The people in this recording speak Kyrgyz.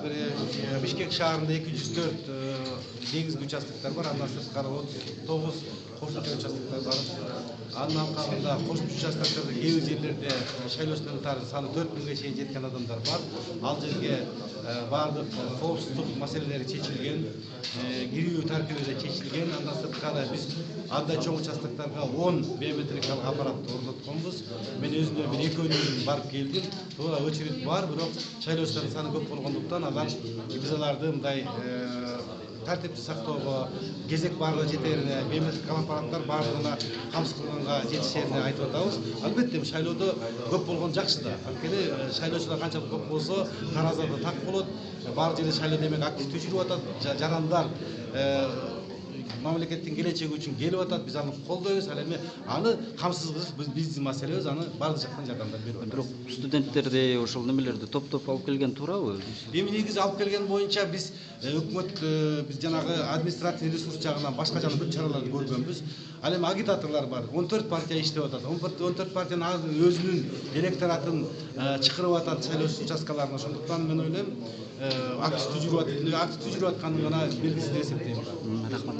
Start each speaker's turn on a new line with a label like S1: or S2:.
S1: Бишкек шаарында 204 негизги участоктор бар. Андан сырткары 39 кошумча участоктор бар. Анын алкагында кошумча участоктордо кээ бир жерлерде шайлоочулар саны 4000ге чейин жеткен адамдар бар. Ал жерге бардык коопсуздук маселелери чечилген, кирүү тартиби да чечилген. Андан сырткары биз андай чоң участокторго 10 биометрикалык аппаратты орнотконбуз. Мен өзүмө бир экөөнү барып келдим. Туура очередь бар, бирок шайлоочулардын саны көп болгондуктан алар биз аларды мындай тартипти сактоого, кезек баарына жетерине, биометрикалык аппараттар баардыгына камсыз кылганга жетишерине айтып атабыз. Албетте шайлоодо көп болгон жакшы да. Анткени шайлоочулар канчалык көп болсо, тараза да так болот. Баары жерде шайлоо демек активдүү жүрүп атат. Жарандар мамлекеттин келечеги үчүн келип атат. Биз аны колдойбуз. Ал эми аны камсыз кылыш биздин маселебиз. Аны баардык жактан жардамдар берип атат.
S2: Бирок студенттерди ошол немелерди топтоп алып келген туурабы?
S1: Эми негизи алып келген боюнча биз өкмөт биз жанагы административный ресурс жагынан башка жагынан көп чараларды көргөнбүз. Ал эми агитаторлор бар. 14 партия иштеп атат. 14 партиянын өзүнүн электоратын чакырып атат шайлоочу участкаларына. Ошондуктан мен ойлойм, активдүү жүрүп атканын гана белгиси деп эсептейм.
S2: Рахмат.